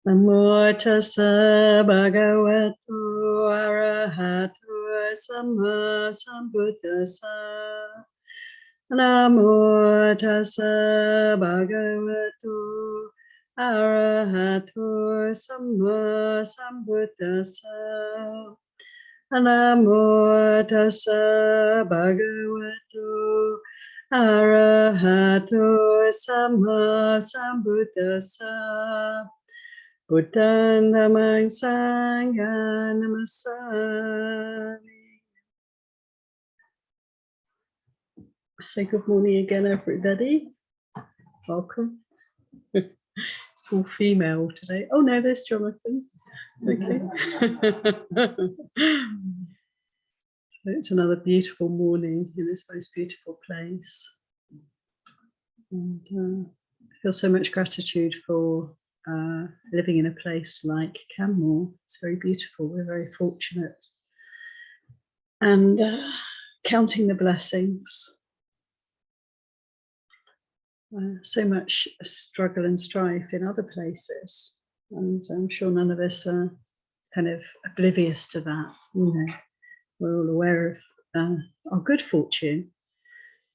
Namo tassa bhagavato arahato samma sambuddhassa. Namo tassa bhagavato arahato samma sambuddhassa. Namo tassa bhagavato arahato samma sambuddhassa. Buddhan Dhammang Sanghang Namasami. Say good morning again, everybody. Welcome. It's all female today. Oh no, there's Jonathan. Okay. So it's another beautiful morning in this most beautiful place. And I feel so much gratitude for living in a place like Canmore. It's very beautiful. We're very fortunate. And counting the blessings. So much struggle and strife in other places. And I'm sure none of us are kind of oblivious to that. You know, we're all aware of our good fortune,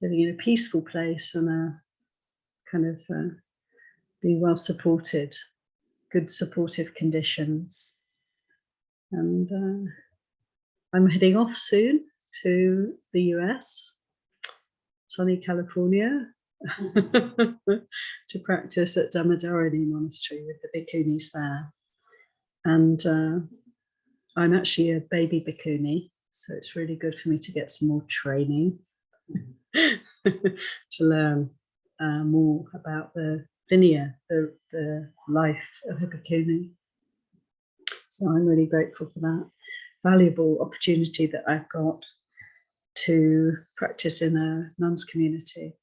living in a peaceful place and kind of being well supported, good supportive conditions. And I'm heading off soon to the US, sunny California, to practice at Dhammadharani Monastery with the bhikkhunis there. And I'm actually a baby bhikkhuni, so it's really good for me to get some more training to learn more about the linear, the life of a bhikkhuni. So I'm really grateful for that valuable opportunity that I've got to practice in a nuns community.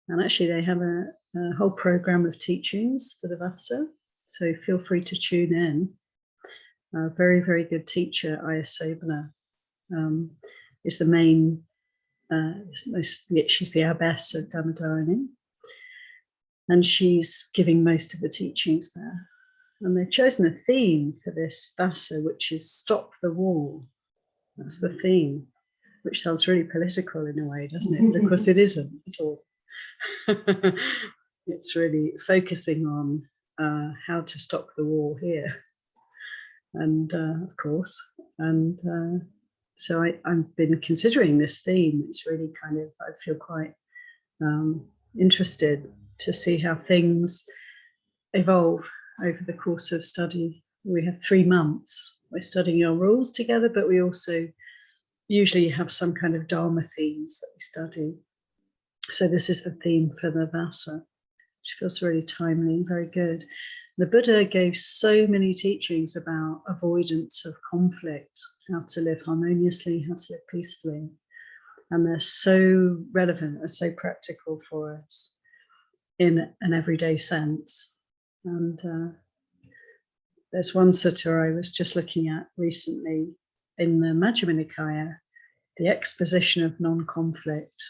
And actually they have a whole program of teachings for the Vassa, so feel free to tune in. A very, very good teacher, Ayya Sobala, is the main, she's the abbess of Dhammadharani, and she's giving most of the teachings there. And they've chosen a theme for this Vassa, which is Stop the War. That's the theme, which sounds really political in a way, doesn't it? But of course it isn't at all. It's really focusing on how to stop the war here. And of course, and so I've been considering this theme. It's really kind of, I feel quite interested to see how things evolve over the course of study. We have 3 months. We're studying our rules together, but we also usually have some kind of Dharma themes that we study. So this is the theme for the Vassa, which feels really timely, very good. The Buddha gave so many teachings about avoidance of conflict, how to live harmoniously, how to live peacefully. And they're so relevant and so practical for us in an everyday sense. And there's one sutta I was just looking at recently in the Majjhima Nikaya, the exposition of non-conflict.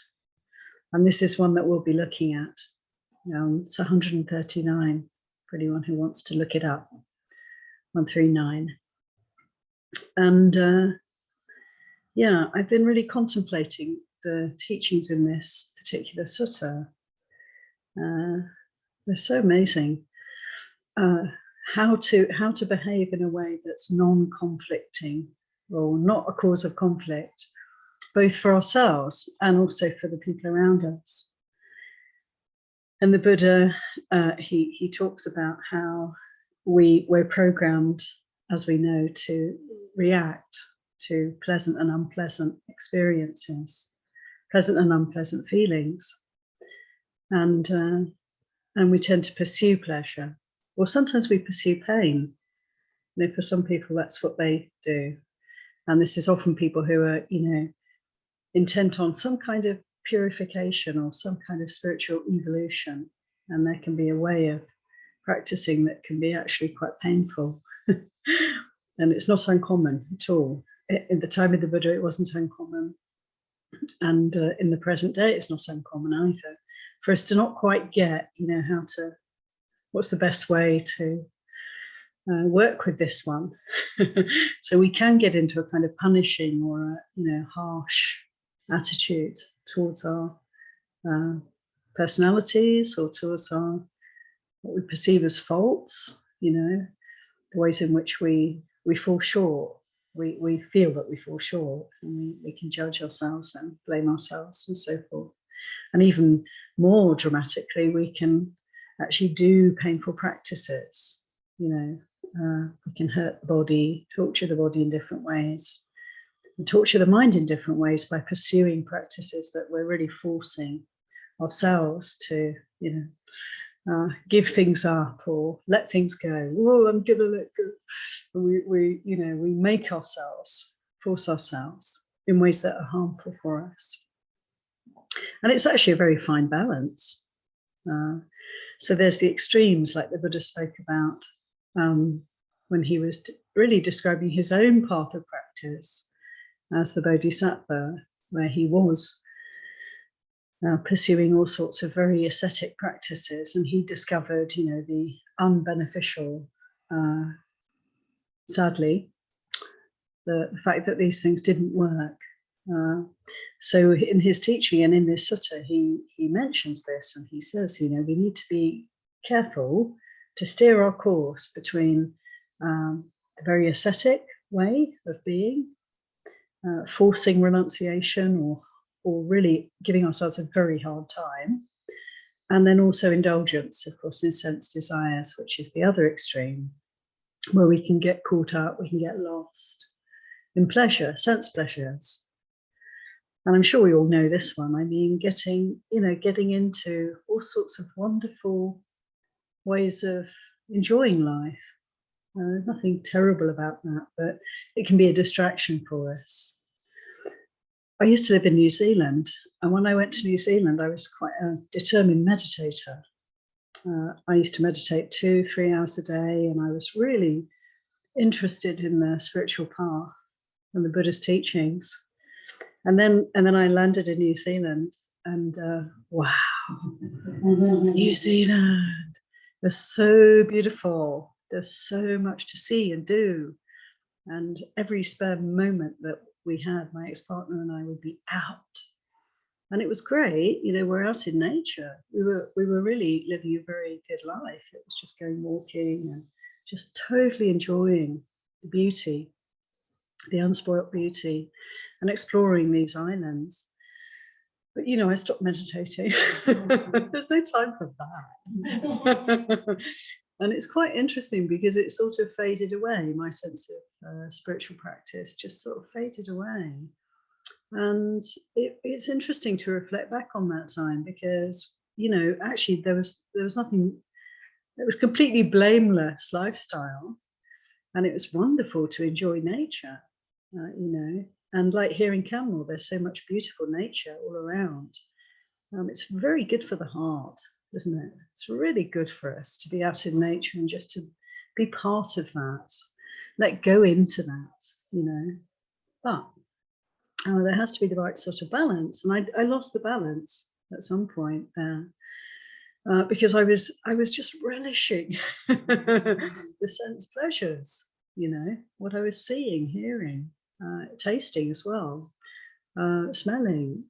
And this is one that we'll be looking at. It's 139 for anyone who wants to look it up, 139. And yeah, I've been really contemplating the teachings in this particular sutta. They're so amazing. How to behave in a way that's non-conflicting or not a cause of conflict, both for ourselves and also for the people around us. And the Buddha, he talks about how we're programmed, as we know, to react to pleasant and unpleasant experiences, pleasant and unpleasant feelings. And we tend to pursue pleasure, or sometimes we pursue pain. You know, for some people, that's what they do. And this is often people who are, you know, intent on some kind of purification or some kind of spiritual evolution. And there can be a way of practicing that can be actually quite painful. And it's not uncommon at all. In the time of the Buddha, it wasn't uncommon. And in the present day, it's not uncommon either, for us to not quite get, you know, how to what's the best way to work with this one? So we can get into a kind of punishing or a harsh attitude towards our personalities, or towards our what we perceive as faults, the ways in which we fall short. We feel that we fall short, and we can judge ourselves and blame ourselves and so forth. And even more dramatically, we can actually do painful practices. We can hurt the body, torture the body in different ways, and torture the mind in different ways by pursuing practices that we're really forcing ourselves to, give things up or let things go. Oh, I'm gonna let go. We make ourselves, force ourselves in ways that are harmful for us. And it's actually a very fine balance. So there's the extremes, like the Buddha spoke about when he was really describing his own path of practice as the Bodhisattva, where he was pursuing all sorts of very ascetic practices, and he discovered, the unbeneficial, sadly, the fact that these things didn't work. So in his teaching and in this sutta, he mentions this, and he says, we need to be careful to steer our course between the very ascetic way of being, forcing renunciation or really giving ourselves a very hard time, and then also indulgence, of course, in sense desires, which is the other extreme, where we can get caught up, we can get lost in pleasure, sense pleasures. And I'm sure we all know this one. I mean, getting into all sorts of wonderful ways of enjoying life. Nothing terrible about that, but it can be a distraction for us. I used to live in New Zealand, and when I went to New Zealand, I was quite a determined meditator. I used to meditate 2-3 hours a day, and I was really interested in the spiritual path and the Buddhist teachings. And then I landed in New Zealand, and wow, New Zealand is so beautiful. There's so much to see and do, and every spare moment that we had, my ex-partner and I would be out, and it was great. We're out in nature. We were really living a very good life. It was just going walking and just totally enjoying the beauty, the unspoilt beauty, and exploring these islands. But I stopped meditating. There's no time for that. And it's quite interesting because it sort of faded away. My sense of spiritual practice just sort of faded away. And it's interesting to reflect back on that time, because actually there was nothing. It was completely blameless lifestyle, and it was wonderful to enjoy nature. And like here in Camel, there's so much beautiful nature all around. It's very good for the heart, isn't it? It's really good for us to be out in nature and just to be part of that, let go into that, But there has to be the right sort of balance. And I lost the balance at some point there, because I was just relishing the sense pleasures, what I was seeing, hearing, tasting as well, smelling,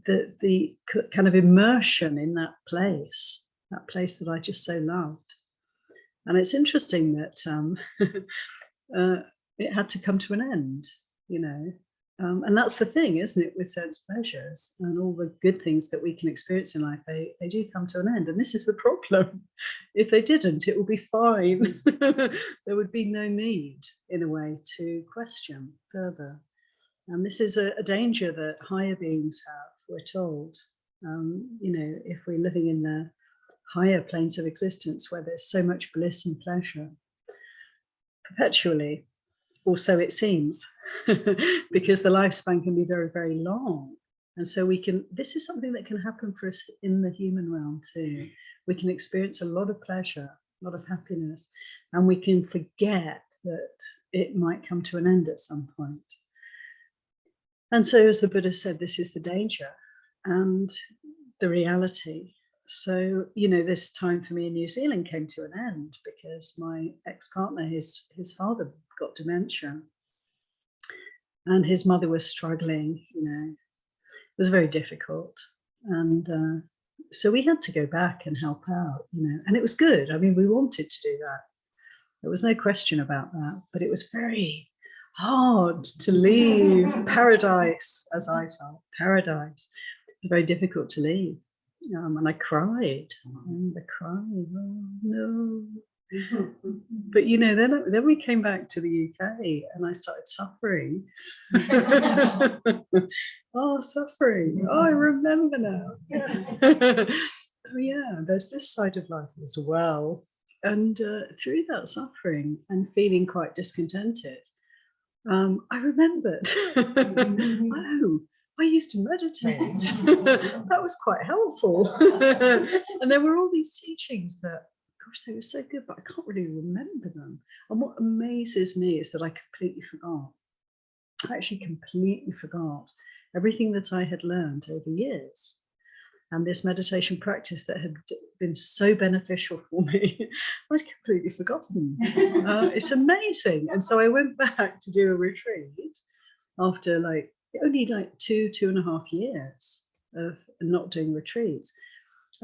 the kind of immersion in that place that I just so loved. And it's interesting that it had to come to an end, and that's the thing, isn't it, with sense pleasures and all the good things that we can experience in life, they do come to an end. And this is the problem. If they didn't, it would be fine. There would be no need, in a way, to question further. And this is a danger that higher beings have, we're told. If we're living in the higher planes of existence where there's so much bliss and pleasure perpetually, or so it seems, because the lifespan can be very, very long. And so this is something that can happen for us in the human realm too. We can experience a lot of pleasure, a lot of happiness, and we can forget that it might come to an end at some point. And so, as the Buddha said, this is the danger and the reality. So, you know, this time for me in New Zealand came to an end because my ex-partner, his father got dementia, and his mother was struggling, you know, it was very difficult. And so we had to go back and help out, you know, and it was good. I mean, we wanted to do that. There was no question about that, but it was very hard to leave paradise, as I felt, paradise. It was very difficult to leave. And I cried. I cried. Oh, no. But you know, then we came back to the UK and I started suffering. Oh, suffering. Oh, I remember now. Oh yeah, there's this side of life as well. And through that suffering and feeling quite discontented, I remembered, oh, I used to meditate. That was quite helpful. And there were all these teachings that, gosh, they were so good, but I can't really remember them. And what amazes me is that I completely forgot. I actually completely forgot everything that I had learned over years. And this meditation practice that had been so beneficial for me, I'd completely forgotten. It's amazing. And so I went back to do a retreat after only 2.5 years of not doing retreats.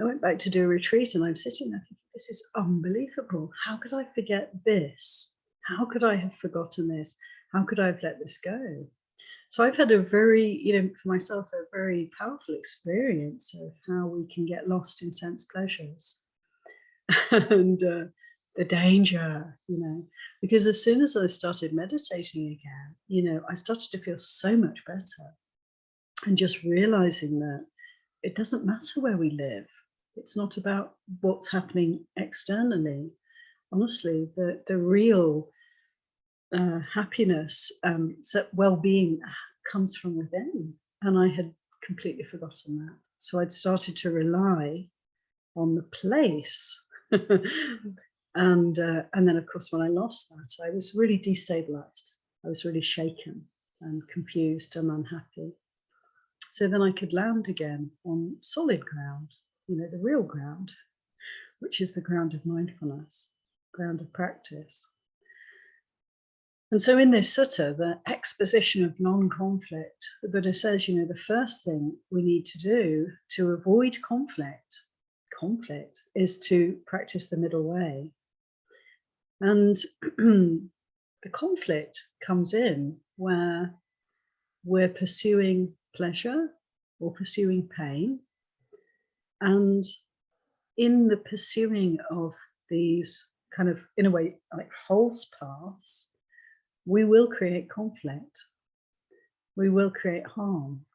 I went back to do a retreat and I'm sitting there thinking, this is unbelievable. How could I forget this? How could I have forgotten this? How could I have let this go? So I've had a very, you know, for myself, a very powerful experience of how we can get lost in sense pleasures and the danger, you know, because as soon as I started meditating again, you know, I started to feel so much better and just realizing that it doesn't matter where we live. It's not about what's happening externally. Honestly, the real happiness, well-being comes from within, and I had completely forgotten that. So I'd started to rely on the place, and then of course when I lost that, I was really destabilized. I was really shaken and confused and unhappy. So then I could land again on solid ground, you know, the real ground, which is the ground of mindfulness, ground of practice. And so in this sutta, the exposition of non-conflict, the Buddha says, you know, the first thing we need to do to avoid conflict is to practice the middle way. And the conflict comes in where we're pursuing pleasure or pursuing pain. And in the pursuing of these kind of, in a way, like false paths, we will create conflict. We will create harm.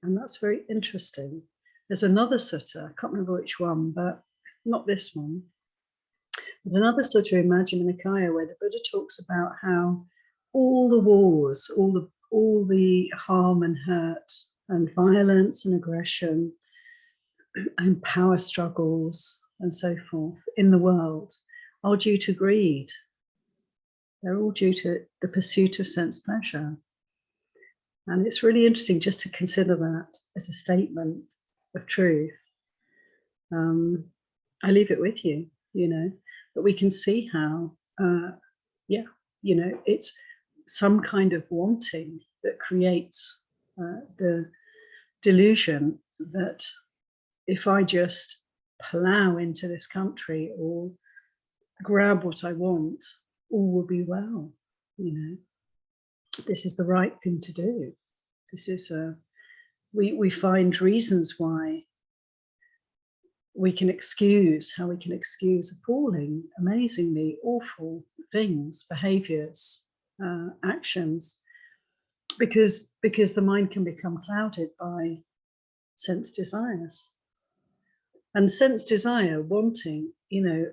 And that's very interesting. There's another sutta, I can't remember which one, but not this one. But another sutta in Majjhima Nikaya where the Buddha talks about how all the wars, all the harm and hurt and violence and aggression and power struggles and so forth in the world are due to greed. They're all due to the pursuit of sense pleasure. And it's really interesting just to consider that as a statement of truth. I leave it with you, you know, that we can see how, you know, it's some kind of wanting that creates the delusion that if I just plow into this country or grab what I want, all will be well, you know. This is the right thing to do. This is we find reasons why we can excuse appalling, amazingly awful things, behaviors, actions, because the mind can become clouded by sense desires. And sense desire, wanting, you know,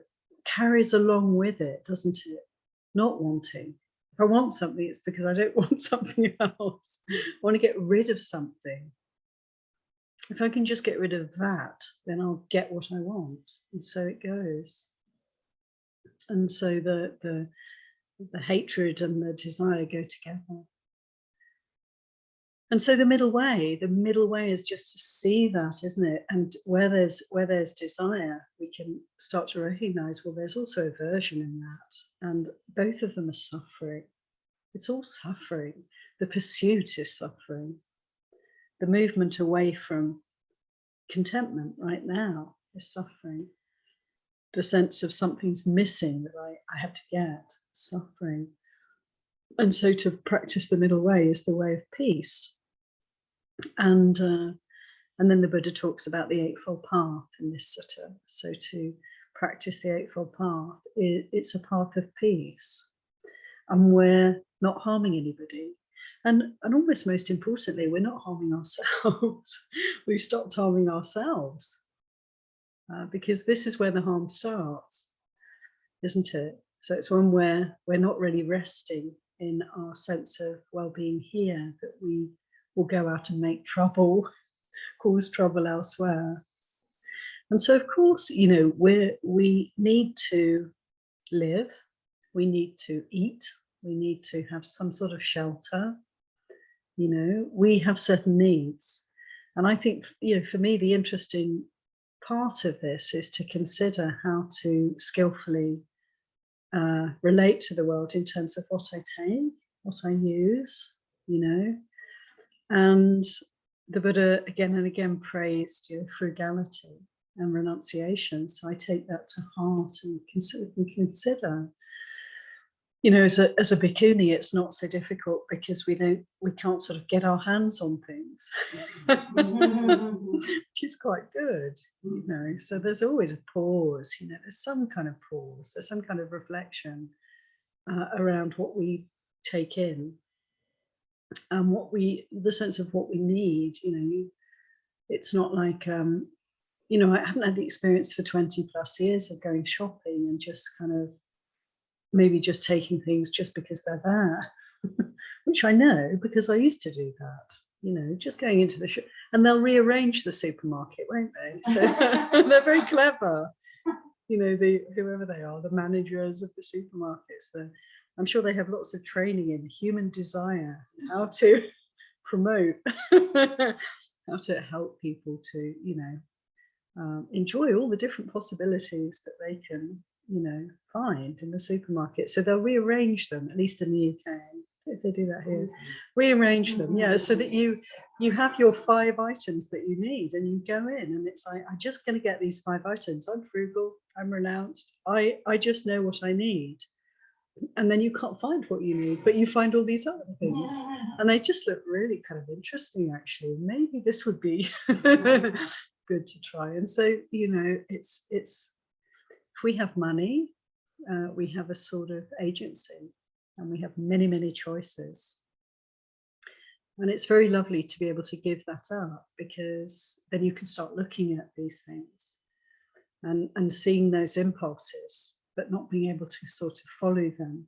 carries along with it, doesn't it? Not wanting. If I want something, it's because I don't want something else. I want to get rid of something. If I can just get rid of that, then I'll get what I want. And so it goes. And so the hatred and the desire go together. And so the middle way is just to see that, isn't it? And where there's desire, we can start to recognize, well, there's also aversion in that. And both of them are suffering. It's all suffering. The pursuit is suffering. The movement away from contentment right now is suffering. The sense of something's missing that I have to get, suffering. And so to practice the middle way is the way of peace. And then the Buddha talks about the Eightfold Path in this sutta. So to practice the Eightfold Path, it's a path of peace. And we're not harming anybody. And almost most importantly, we're not harming ourselves. We've stopped harming ourselves. Because this is where the harm starts, isn't it? So it's when we're not really resting in our sense of well-being here that we will go out and make trouble, cause trouble elsewhere. And so, of course, you know, we need to live, we need to eat, we need to have some sort of shelter. You know, we have certain needs. And I think, you know, for me, the interesting part of this is to consider how to skillfully relate to the world in terms of what I take, what I use, you know. And the Buddha again and again praised, you know, frugality and renunciation. So I take that to heart and consider, you know, as a bhikkhuni, it's not so difficult because we can't sort of get our hands on things, which is quite good, you know. So there's always a pause, you know, there's some kind of pause, there's some kind of reflection around what we take in and the sense of what we need, you know. It's not like, you know, I haven't had the experience for 20 plus years of going shopping and just kind of maybe just taking things just because they're there, which I know because I used to do that, you know, just going into the shop, and they'll rearrange the supermarket, won't they? So they're very clever, you know, whoever they are, the managers of the supermarkets. I'm sure they have lots of training in human desire, how to promote, how to help people to, you know, enjoy all the different possibilities that they can, you know, find in the supermarket. So they'll rearrange them, at least in the UK, if they do that here, rearrange them, yeah, so that you have your 5 items that you need, and you go in and it's like, I'm just going to get these 5 items. I'm frugal, I'm renounced, I just know what I need. And then you can't find what you need, but you find all these other things, and they just look really kind of interesting, actually. Maybe this would be good to try. And so, you know, it's if we have money, we have a sort of agency, and we have many, many choices. And it's very lovely to be able to give that up, because then you can start looking at these things and seeing those impulses, but not being able to sort of follow them.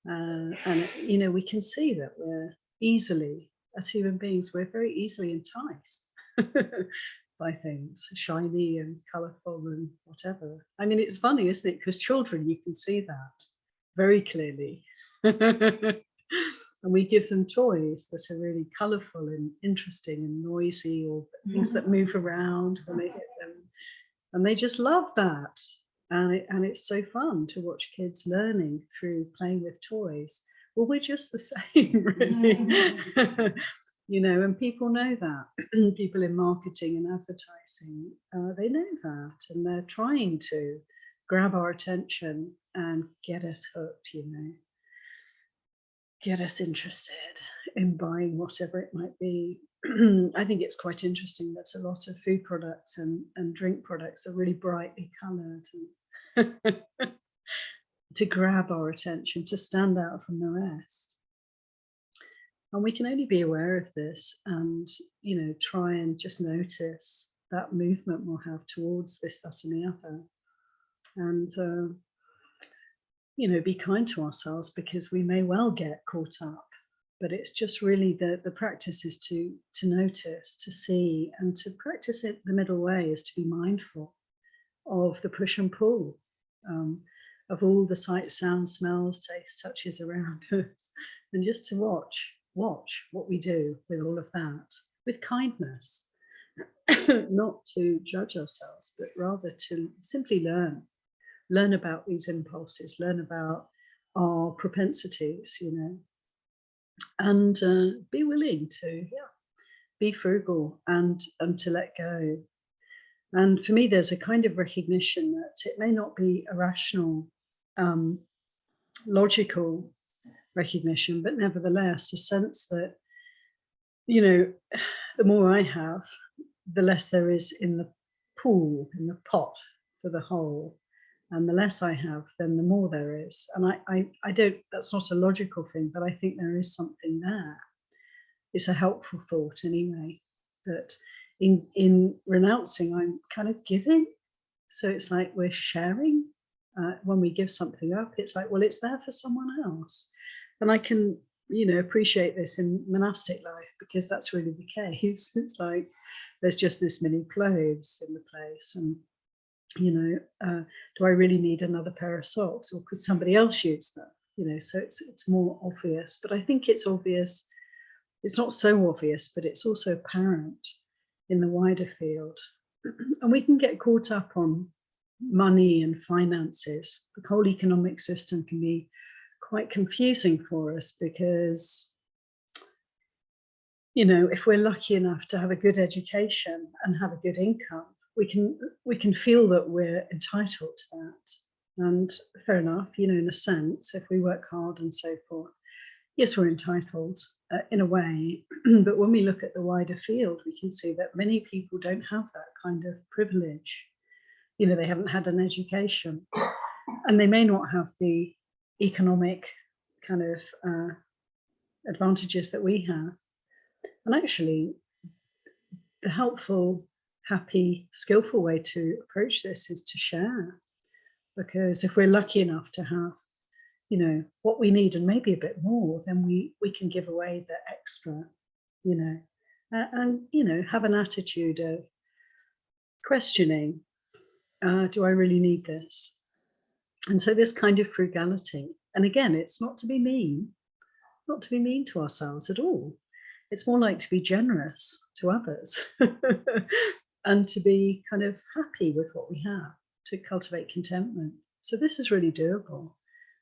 And, you know, we can see that we're easily, as human beings, we're very easily enticed by things shiny and colourful and whatever. I mean, it's funny, isn't it? Because children, you can see that very clearly. And we give them toys that are really colourful and interesting and noisy, or things that move around when they hit them. And they just love that. And it's so fun to watch kids learning through playing with toys. Well, we're just the same, really. You know, and people know that. People in marketing and advertising, they know that, and they're trying to grab our attention and get us hooked, you know, get us interested in buying whatever it might be. I think it's quite interesting that a lot of food products and drink products are really brightly coloured to grab our attention, to stand out from the rest. And we can only be aware of this and, you know, try and just notice that movement we'll have towards this, that, and the other. And, you know, be kind to ourselves, because we may well get caught up. But it's just really the practice is to notice, to see, and to practice it. The middle way is to be mindful of the push and pull, of all the sights, sounds, smells, tastes, touches around us, and just to watch, watch what we do with all of that, with kindness, not to judge ourselves, but rather to simply learn about these impulses, learn about our propensities, you know, and be willing to, be frugal and to let go. And for me, there's a kind of recognition that it may not be a rational, logical recognition, but nevertheless, a sense that, you know, the more I have, the less there is in the pool, in the pot for the whole. And the less I have, then the more there is. And I don't, that's not a logical thing, but I think there is something there. It's a helpful thought anyway, that in renouncing, I'm kind of giving. So it's like we're sharing. When we give something up, it's like, well, it's there for someone else. And I can, you know, appreciate this in monastic life, because that's really the case. It's like there's just this many clothes in the place, and you know, do I really need another pair of socks, or could somebody else use them? You know, so it's more obvious. But I think it's obvious. It's not so obvious, but it's also apparent in the wider field. And we can get caught up on money and finances. The whole economic system can be quite confusing for us, because, you know, if we're lucky enough to have a good education and have a good income, we can feel that we're entitled to that. And fair enough, you know, in a sense, if we work hard and so forth, yes, we're entitled in a way. But when we look at the wider field, we can see that many people don't have that kind of privilege. You know, they haven't had an education, and they may not have the economic kind of advantages that we have. And actually, the helpful, happy, skillful way to approach this is to share. Because if we're lucky enough to have, you know, what we need and maybe a bit more, then we can give away the extra, you know, and, you know, have an attitude of questioning, do I really need this? And so this kind of frugality, and again, it's not to be mean to ourselves at all. It's more like to be generous to others and to be kind of happy with what we have, to cultivate contentment. So this is really doable.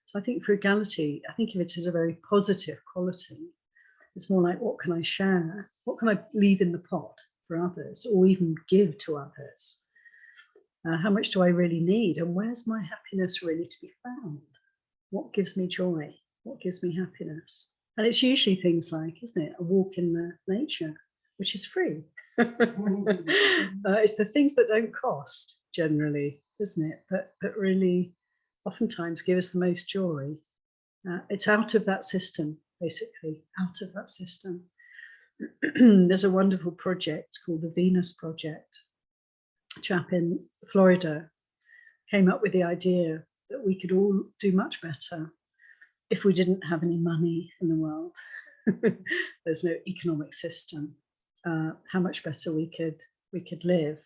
So I think frugality, I think of it as a very positive quality. It's more like, what can I share? What can I leave in the pot for others, or even give to others? How much do I really need? And where's my happiness really to be found? What gives me joy? What gives me happiness? And it's usually things like, isn't it, a walk in the nature, which is free. It's the things that don't cost generally, isn't it? But really oftentimes give us the most joy. It's out of that system, basically, out of that system. There's a wonderful project called the Venus Project. A chap in Florida came up with the idea that we could all do much better if we didn't have any money in the world. There's no economic system. How much better we could live,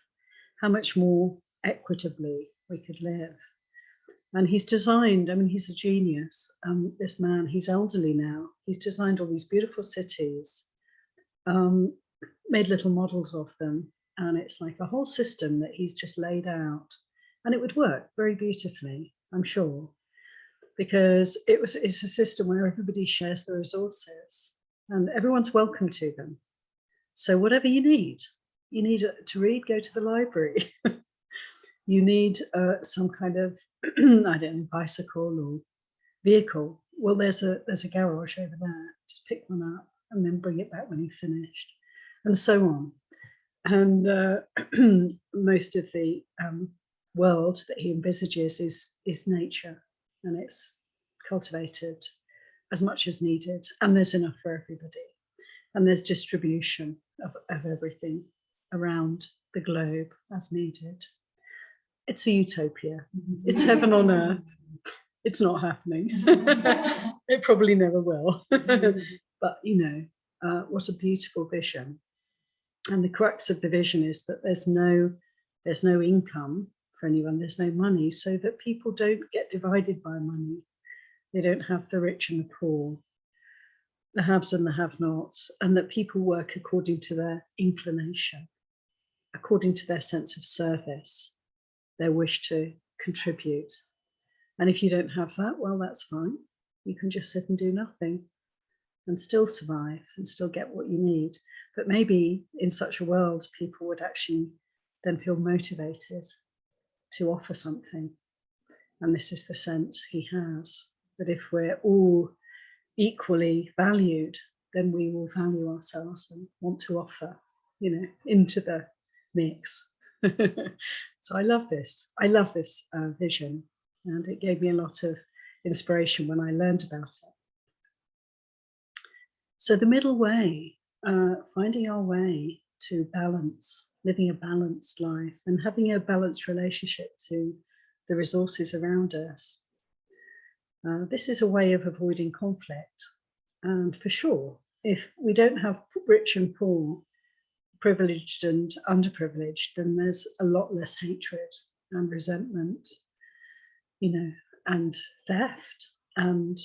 how much more equitably we could live. And he's designed, I mean, he's a genius. This man, he's elderly now. He's designed all these beautiful cities, made little models of them. And it's like a whole system that he's just laid out. And it would work very beautifully, I'm sure, because it's a system where everybody shares the resources and everyone's welcome to them. So whatever you need to read, go to the library. You need some kind of, I don't know, bicycle or vehicle. Well, there's a garage over there. Just pick one up and then bring it back when you've finished, and so on. And most of the world that he envisages is nature, and it's cultivated as much as needed, and there's enough for everybody, and there's distribution of everything around the globe as needed. It's a utopia. It's heaven on earth. It's not happening. It probably never will. But you know, what a beautiful vision. And the crux of the vision is that there's no income for anyone, there's no money, so that people don't get divided by money. They don't have the rich and the poor. the haves and the have-nots, and that people work according to their inclination, according to their sense of service, their wish to contribute. And if you don't have that, well, that's fine. You can just sit and do nothing and still survive and still get what you need. But maybe in such a world, people would actually then feel motivated to offer something. And this is the sense he has, that if we're all equally valued, then we will value ourselves and want to offer, into the mix. So I love this. I love this vision, and it gave me a lot of inspiration when I learned about it. So the middle way, finding our way to balance, living a balanced life and having a balanced relationship to the resources around us. This is a way of avoiding conflict. And for sure, if we don't have rich and poor, privileged and underprivileged, then there's a lot less hatred and resentment, and theft and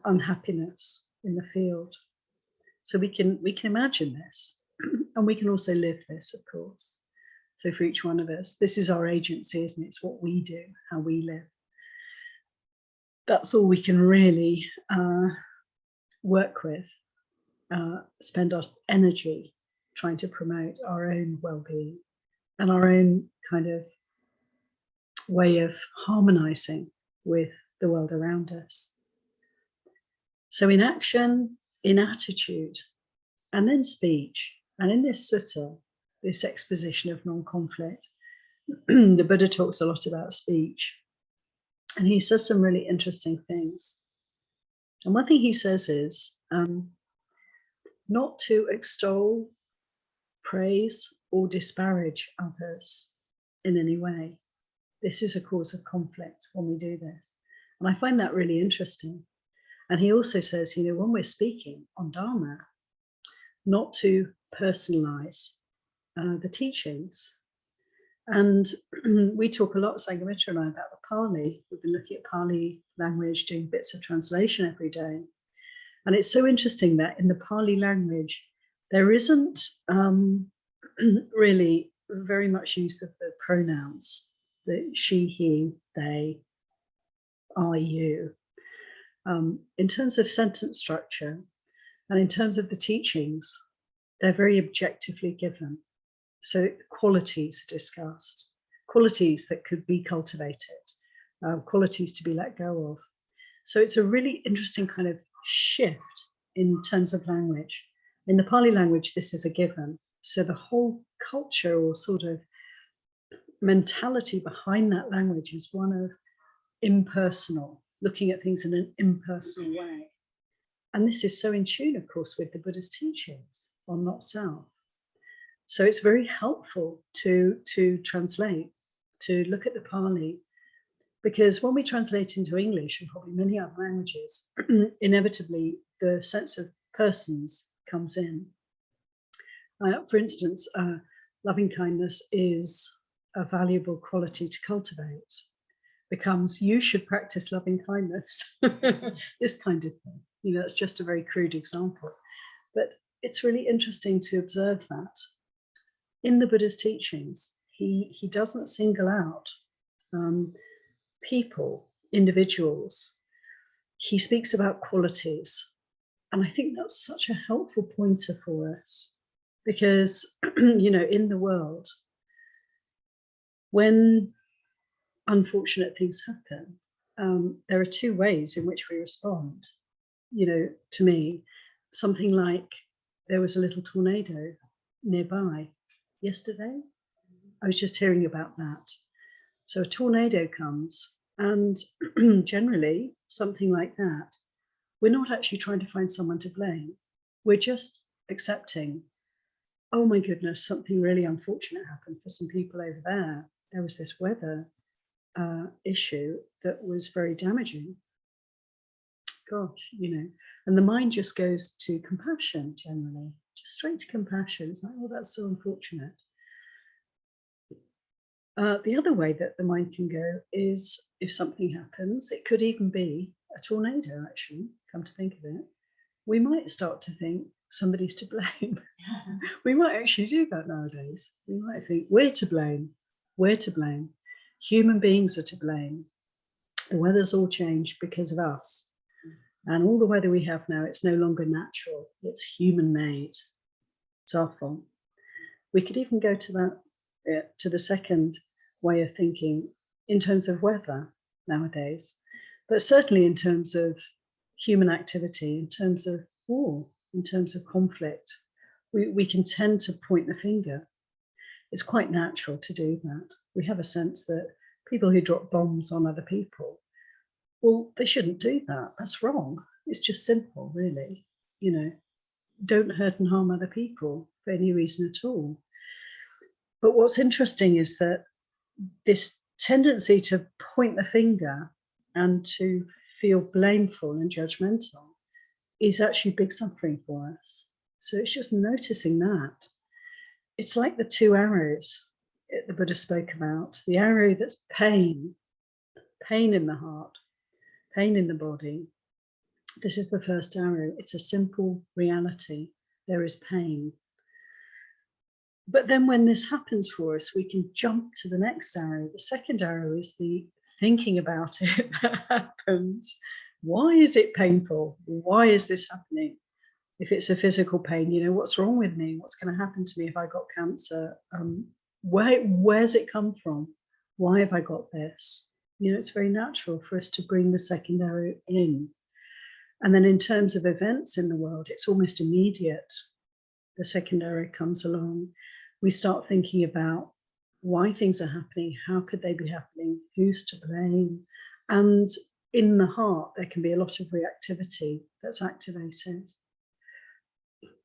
unhappiness in the field. So we can imagine this, and we can also live this, of course. So for each one of us, this is our agency, isn't it? It's what we do, how we live. That's all we can really work with, spend our energy trying to promote our own well-being and our own kind of way of harmonizing with the world around us. So in action, in attitude, and then speech, and in this sutta, this exposition of non-conflict, the Buddha talks a lot about speech, and he says some really interesting things. And one thing he says is not to extol, praise, or disparage others in any way. This is a cause of conflict when we do this. And I find that really interesting. And he also says, when we're speaking on Dharma, not to personalize the teachings. And we talk a lot, Sanghamitra and I, about the Pali. We've been looking at Pali language, doing bits of translation every day. And it's so interesting that in the Pali language, there isn't really very much use of the pronouns, the she, he, they, I, you. In terms of sentence structure and in terms of the teachings, they're very objectively given. So qualities are discussed, qualities that could be cultivated, qualities to be let go of. So it's a really interesting kind of shift in terms of language. In the Pali language, this is a given. So the whole culture or sort of mentality behind that language is one of impersonal, looking at things in an impersonal way. And this is so in tune, of course, with the Buddha's teachings on not self. So it's very helpful to translate, to look at the Pali, because when we translate into English and probably many other languages, inevitably the sense of persons comes in. For instance, loving kindness is a valuable quality to cultivate. Becomes, you should practice loving kindness. This kind of thing. It's just a very crude example. But it's really interesting to observe that. In the Buddha's teachings, he doesn't single out people, individuals. He speaks about qualities. And I think that's such a helpful pointer for us because, in the world, when unfortunate things happen, there are two ways in which we respond. To me, something like there was a little tornado nearby yesterday. I was just hearing about that. So a tornado comes, and generally something like that, we're not actually trying to find someone to blame. We're just accepting, oh my goodness, something really unfortunate happened for some people over there. There was this weather issue that was very damaging. Gosh, and the mind just goes to compassion generally, just straight to compassion. It's like, oh, that's so unfortunate. The other way that the mind can go is if something happens, it could even be a tornado, actually, come to think of it. we might start to think somebody's to blame. We might actually do that nowadays. We might think we're to blame. We're to blame. Human beings are to blame. The weather's all changed because of us. And all the weather we have now, it's no longer natural. It's human-made. It's our fault. We could even go to that, to the second way of thinking in terms of weather nowadays, but certainly in terms of human activity, in terms of war, in terms of conflict. We can tend to point the finger. It's quite natural to do that. We have a sense that people who drop bombs on other people, well, they shouldn't do that. That's wrong. It's just simple, really. You know, don't hurt and harm other people for any reason at all. But what's interesting is that this tendency to point the finger and to feel blameful and judgmental is actually big suffering for us. So it's just noticing that. It's like the two arrows the Buddha spoke about, the arrow that's pain in the heart, pain in the body. This is the first arrow. It's a simple reality. There is pain. But then when this happens for us, we can jump to the next arrow. The second arrow is the thinking about it that happens. Why is it painful? Why is this happening? If it's a physical pain, you know, what's wrong with me? What's going to happen to me if I got cancer? Where's it come from? Why have I got this? You know, it's very natural for us to bring the second arrow in. And then in terms of events in the world, it's almost immediate. The second arrow comes along. We start thinking about why things are happening, how could they be happening, who's to blame? And in the heart, there can be a lot of reactivity that's activated.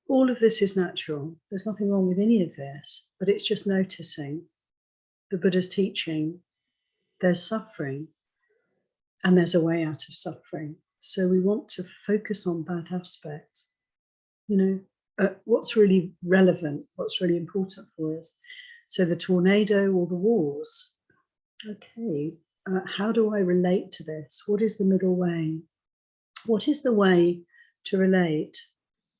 All of this is natural. There's nothing wrong with any of this, but it's just noticing the Buddha's teaching. There's suffering and there's a way out of suffering. So we want to focus on that aspect. You know, what's really relevant, what's really important for us. So the tornado or the wars. Okay, how do I relate to this? What is the middle way? What is the way to relate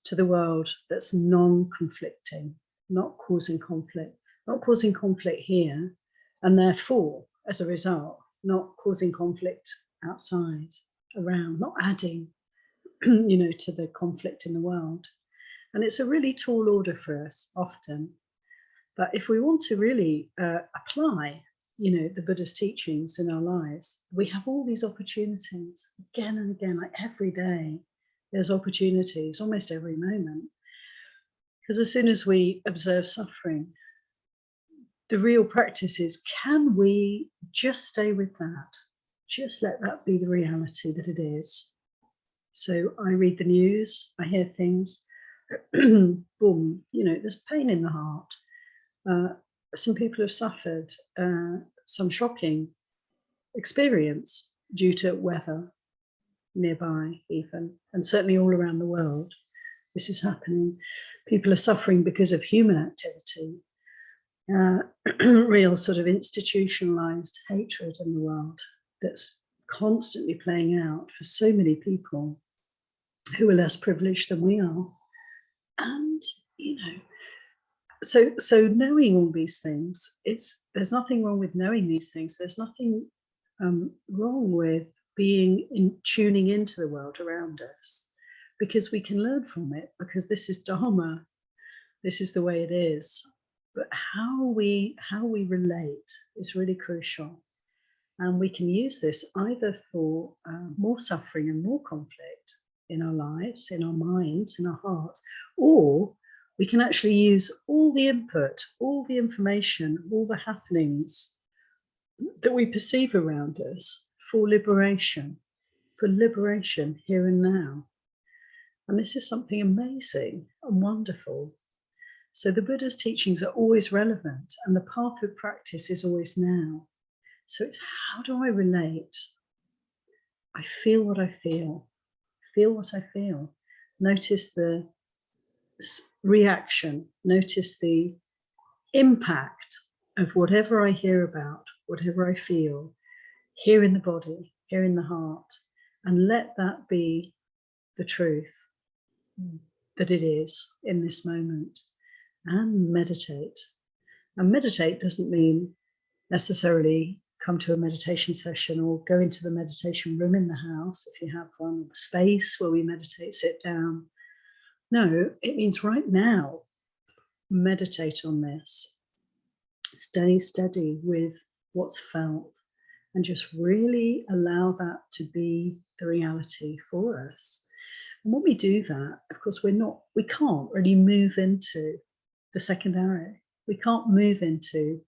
to the world that's non-conflicting, not causing conflict here, and therefore, as a result, not causing conflict outside, around, not adding, you know, to the conflict in the world. And it's a really tall order for us often. But if we want to really apply, you know, the Buddha's teachings in our lives, we have all these opportunities again and again, like every day. There's opportunities almost every moment. Because as soon as we observe suffering, the real practice is, can we just stay with that? Just let that be the reality that it is. So I read the news, I hear things, boom, you know, there's pain in the heart. Some people have suffered some shocking experience due to weather nearby even, and certainly all around the world. This is happening. People are suffering because of human activity, real sort of institutionalized hatred in the world that's constantly playing out for so many people who are less privileged than we are. And, you know, so knowing all these things, there's nothing wrong with knowing these things. There's nothing wrong with tuning into the world around us, because we can learn from it, because this is Dharma, this is the way it is. But how we relate is really crucial. And we can use this either for more suffering and more conflict in our lives, in our minds, in our hearts, or we can actually use all the input, all the information, all the happenings that we perceive around us for liberation here and now. And this is something amazing and wonderful. So the Buddha's teachings are always relevant, and the path of practice is always now. So it's, how do I relate? I feel what I feel. Feel what I feel. Notice the reaction. Notice the impact of whatever I hear about, whatever I feel, here in the body, here in the heart, and let that be the truth. that it is in this moment, and meditate. And meditate doesn't mean necessarily come to a meditation session or go into the meditation room in the house if you have one, space where we meditate, sit down. No, it means right now, meditate on this. Stay steady with what's felt and just really allow that to be the reality for us. And when we do that, of course, we can't really move into the second arrow. We can't move into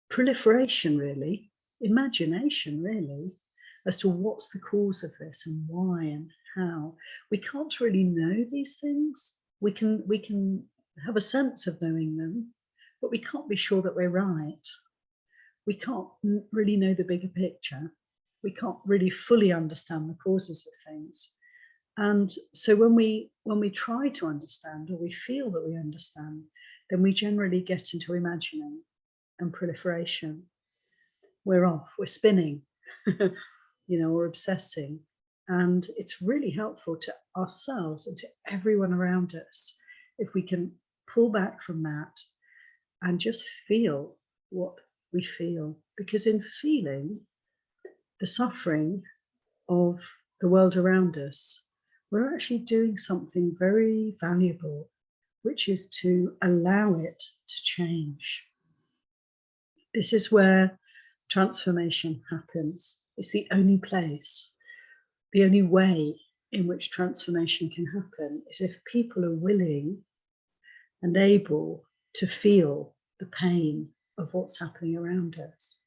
proliferation, really, imagination, really, as to what's the cause of this and why and how. We can't really know these things. We can have a sense of knowing them, but we can't be sure that we're right. We can't really know the bigger picture. We can't really fully understand the causes of things. And so when we try to understand, or we feel that we understand, then we generally get into imagining and proliferation. We're off, we're spinning, or obsessing. And it's really helpful to ourselves and to everyone around us if we can pull back from that and just feel what we feel. Because in feeling the suffering of the world around us, we're actually doing something very valuable, which is to allow it to change. This is where transformation happens. It's the only place, the only way in which transformation can happen is if people are willing and able to feel the pain of what's happening around us.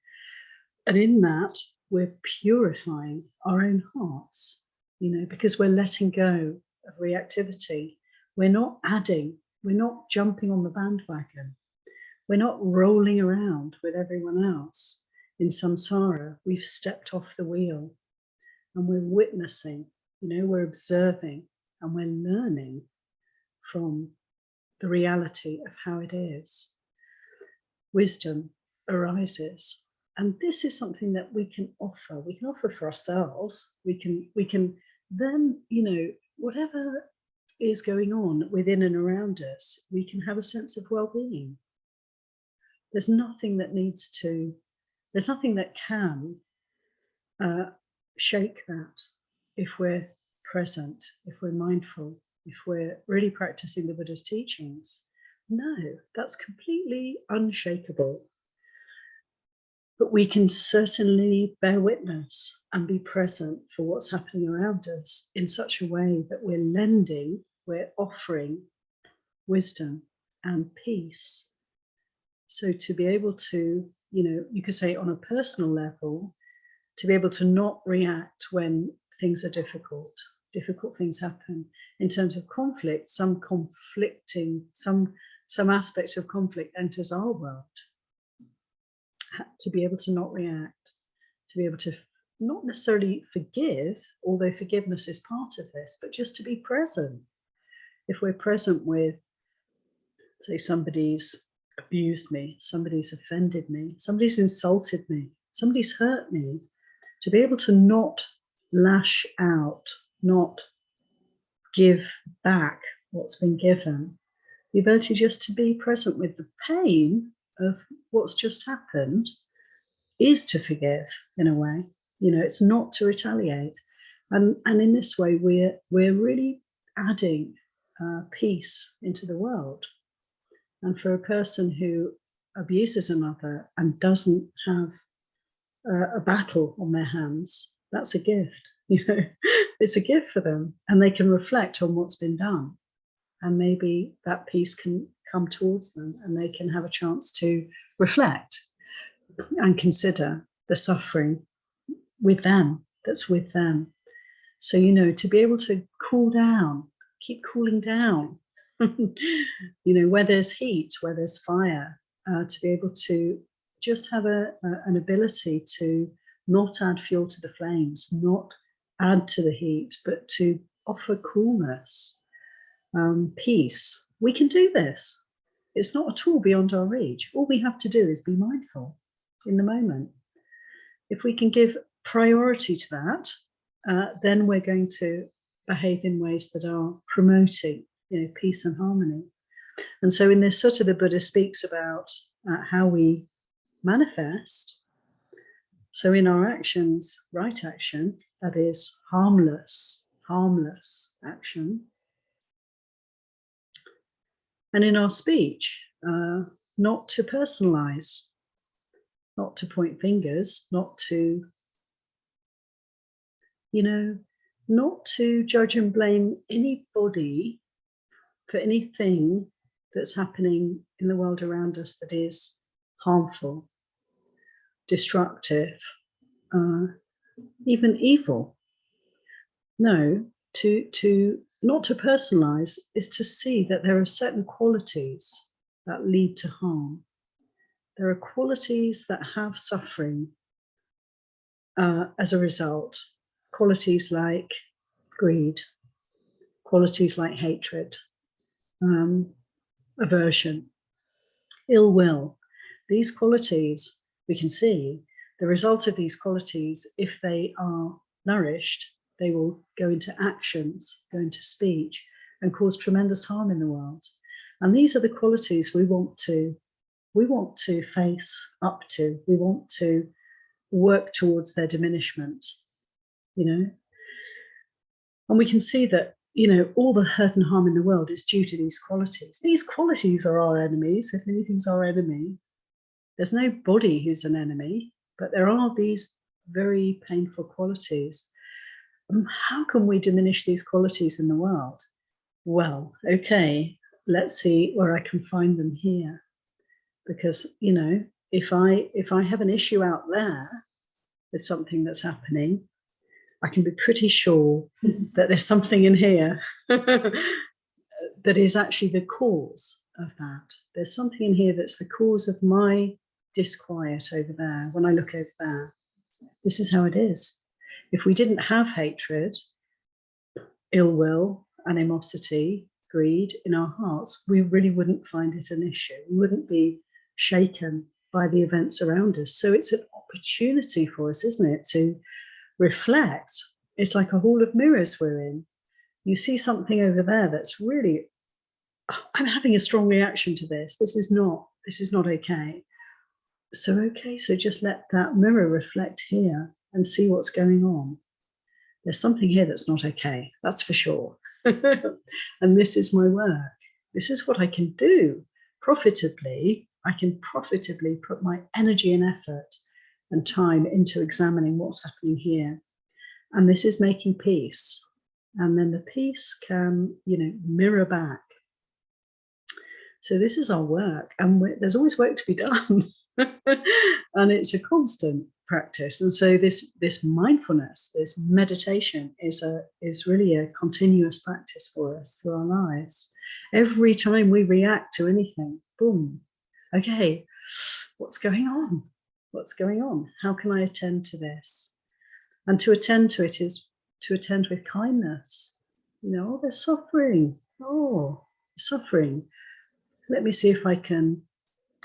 And in that, we're purifying our own hearts, because we're letting go of reactivity. We're not adding, we're not jumping on the bandwagon. We're not rolling around with everyone else in samsara. We've stepped off the wheel and we're witnessing, we're observing and we're learning from the reality of how it is. Wisdom arises. And this is something that we can offer. We can offer for ourselves. We can then, whatever is going on within and around us, we can have a sense of well-being. There's nothing that can shake that if we're present, if we're mindful, if we're really practicing the Buddha's teachings. No, that's completely unshakable. But we can certainly bear witness and be present for what's happening around us in such a way that we're offering wisdom and peace. So to be able to, you could say on a personal level, to be able to not react when things are difficult things happen. In terms of conflict, some aspect of conflict enters our world. To be able to not react, to be able to not necessarily forgive, although forgiveness is part of this, but just to be present. If we're present with, say, somebody's abused me, somebody's offended me, somebody's insulted me, somebody's hurt me, to be able to not lash out, not give back what's been given, the ability just to be present with the pain of what's just happened is to forgive in a way. It's not to retaliate. And in this way, we're really adding peace into the world. And for a person who abuses another and doesn't have a battle on their hands, that's a gift. It's a gift for them, and they can reflect on what's been done, and maybe that peace can come towards them, and they can have a chance to reflect and consider the suffering with them, that's with them. So, to be able to cool down, keep cooling down, where there's heat, where there's fire, to be able to just have an ability to not add fuel to the flames, not add to the heat, but to offer coolness, peace. We can do this. It's not at all beyond our reach. All we have to do is be mindful in the moment. If we can give priority to that, then we're going to behave in ways that are promoting, peace and harmony. And so in this sutta, the Buddha speaks about how we manifest. So in our actions, right action, that is harmless action. And in our speech, not to personalize, not to point fingers, not to, not to judge and blame anybody for anything that's happening in the world around us that is harmful, destructive, even evil. No, to not to personalize is to see that there are certain qualities that lead to harm. There are qualities that have suffering as a result. Qualities like greed, qualities like hatred, aversion, ill will. These qualities, we can see the result of these qualities, if they are nourished, they will go into actions, go into speech, and cause tremendous harm in the world. And these are the qualities we want to face up to. We want to work towards their diminishment, And we can see that, all the hurt and harm in the world is due to these qualities. These qualities are our enemies. If anything's our enemy, there's no body who's an enemy, but there are these very painful qualities. How can we diminish these qualities in the world? Well, okay, let's see where I can find them here. Because, if I have an issue out there with something that's happening, I can be pretty sure that there's something in here that is actually the cause of that. There's something in here that's the cause of my disquiet over there. When I look over there, this is how it is. If we didn't have hatred, ill will, animosity, greed in our hearts, we really wouldn't find it an issue. We wouldn't be shaken by the events around us. So it's an opportunity for us, isn't it, to reflect. It's like a hall of mirrors we're in. You see something over there that's really, I'm having a strong reaction to this. This is not okay. So just let that mirror reflect here and see what's going on. There's something here that's not okay, that's for sure. And this is my work. This is what I can do profitably. I can profitably put my energy and effort and time into examining what's happening here. And this is making peace. And then the peace can, mirror back. So this is our work, and there's always work to be done. And it's a constant practice. And so this mindfulness, this meditation is really a continuous practice for us through our lives. Every time we react to anything, boom, okay, what's going on? What's going on? How can I attend to this? And to attend to it is to attend with kindness. There's suffering. Oh, suffering. Let me see if I can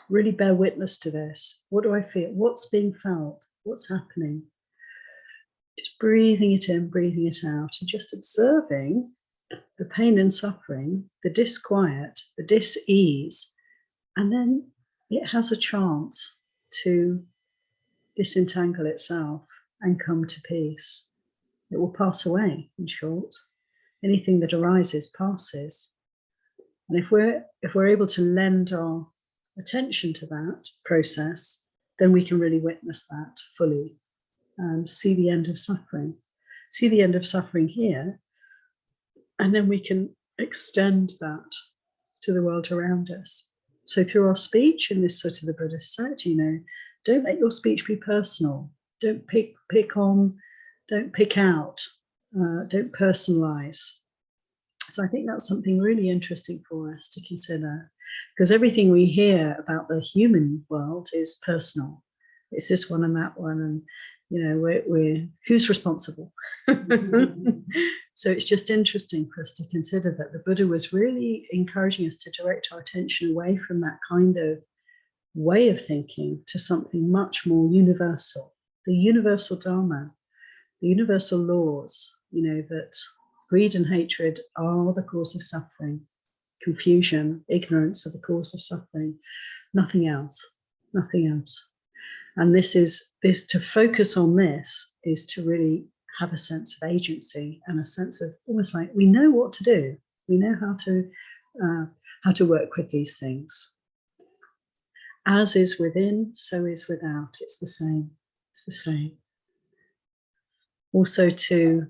really bear witness to this. What do I feel? What's being felt? What's happening? Just breathing it in, breathing it out, and just observing the pain and suffering, the disquiet, the dis-ease, and then it has a chance to disentangle itself and come to peace. It will pass away, in short. Anything that arises passes. And if we're able to lend our attention to that process, then we can really witness that fully and see the end of suffering. See the end of suffering here, and then we can extend that to the world around us. So through our speech, in this sort of the Buddha said, don't let your speech be personal. Don't pick on, don't pick out, don't personalize. So I think that's something really interesting for us to consider, because everything we hear about the human world is personal. It's this one and that one, and we're who's responsible? So it's just interesting for us to consider that the Buddha was really encouraging us to direct our attention away from that kind of way of thinking to something much more universal, the universal Dharma, the universal laws, that Greed and hatred are the cause of suffering. Confusion, ignorance are the cause of suffering. Nothing else. Nothing else. And this to focus on this is to really have a sense of agency and a sense of almost like we know what to do. We know how to work with these things. As is within, so is without. It's the same. It's the same. Also to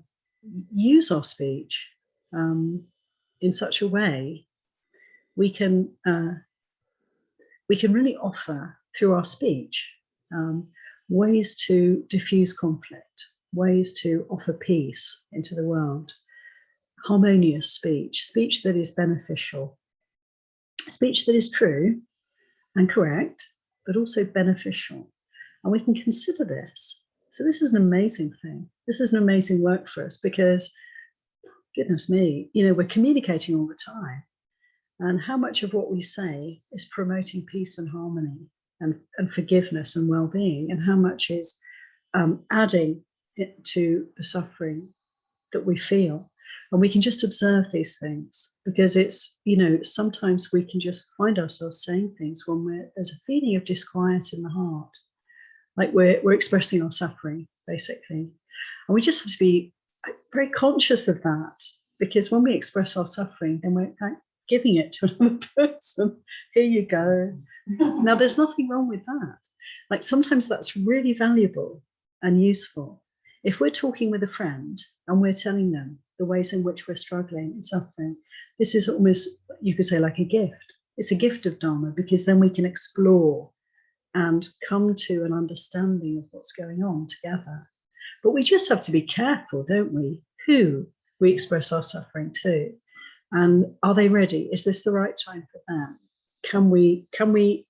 use our speech in such a way we can really offer through our speech ways to diffuse conflict, ways to offer peace into the world, harmonious speech, speech that is beneficial, speech that is true and correct, but also beneficial. And we can consider this. So this is an amazing thing. This is an amazing work for us because, goodness me, we're communicating all the time. And how much of what we say is promoting peace and harmony and forgiveness and well-being, and how much is adding it to the suffering that we feel. And we can just observe these things because it's, sometimes we can just find ourselves saying things when there's a feeling of disquiet in the heart, like we're expressing our suffering, basically. And we just have to be very conscious of that, because when we express our suffering, then we're giving it to another person. Here you go. Now, there's nothing wrong with that. Like sometimes that's really valuable and useful. If we're talking with a friend and we're telling them the ways in which we're struggling and suffering, this is almost, you could say, like a gift. It's a gift of Dharma, because then we can explore and come to an understanding of what's going on together. But we just have to be careful, don't we, who we express our suffering to. And are they ready? Is this the right time for them? Can we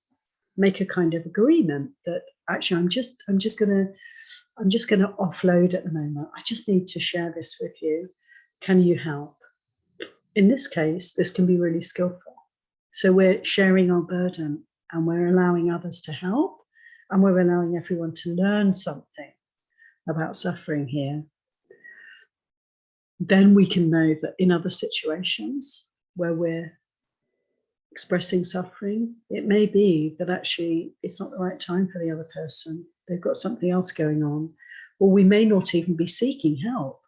make a kind of agreement that actually I'm just going to offload at the moment. I just need to share this with you. Can you help? In this case, this can be really skillful. So we're sharing our burden and we're allowing others to help, and we're allowing everyone to learn something about suffering here. Then we can know that in other situations where we're expressing suffering, it may be that actually it's not the right time for the other person. They've got something else going on, or we may not even be seeking help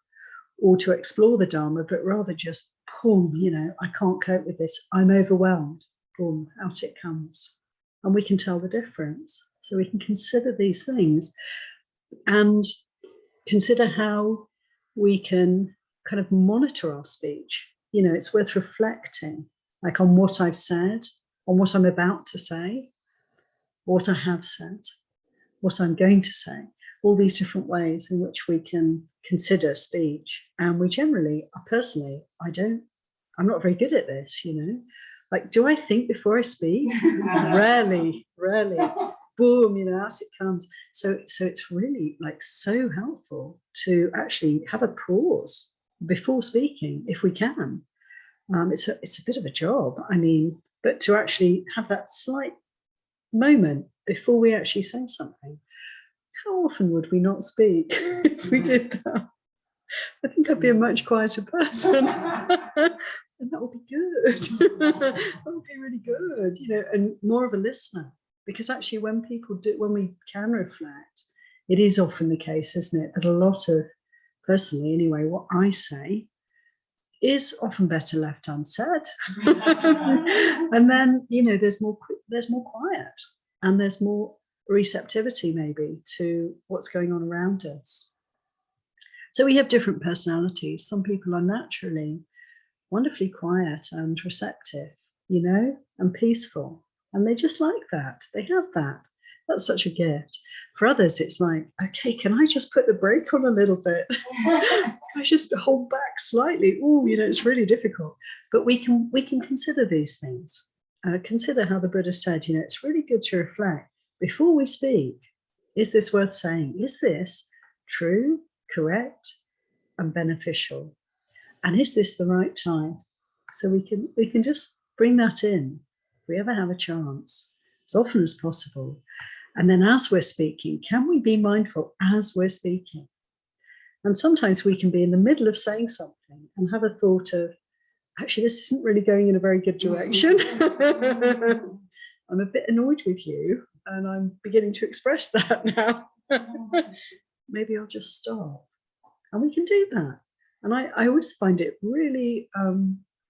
or to explore the Dharma, but rather just, boom, I can't cope with this. I'm overwhelmed. Boom, out it comes. And we can tell the difference. So we can consider these things and consider how we can kind of monitor our speech. It's worth reflecting, like on what I've said, on what I'm about to say, what I have said, what I'm going to say, all these different ways in which we can consider speech. And we generally, personally, I'm not very good at this, Like, do I think before I speak? Rarely. Boom, out it comes. So it's really like so helpful to actually have a pause before speaking, if we can. It's a bit of a job, but to actually have that slight moment before we actually say something. How often would we not speak if we did that? I think I'd be a much quieter person. And that would be good. That would be really good, and more of a listener. Because actually when we can reflect, it is often the case, isn't it, that a lot of, personally anyway, what I say is often better left unsaid. And then, there's more quiet, and there's more receptivity maybe to what's going on around us. So we have different personalities. Some people are naturally wonderfully quiet and receptive, and peaceful. And they just like that. They have that. That's such a gift. For others, it's like, okay, can I just put the brake on a little bit? Can I just hold back slightly? Oh, it's really difficult. But we can consider these things. Consider how the Buddha said, it's really good to reflect before we speak. Is this worth saying? Is this true, correct, and beneficial? And is this the right time? So we can just bring that in if we ever have a chance, as often as possible. And then as we're speaking, can we be mindful as we're speaking? And sometimes we can be in the middle of saying something and have a thought of, actually, this isn't really going in a very good direction. I'm a bit annoyed with you, and I'm beginning to express that now. Maybe I'll just stop. And we can do that. And I always find it really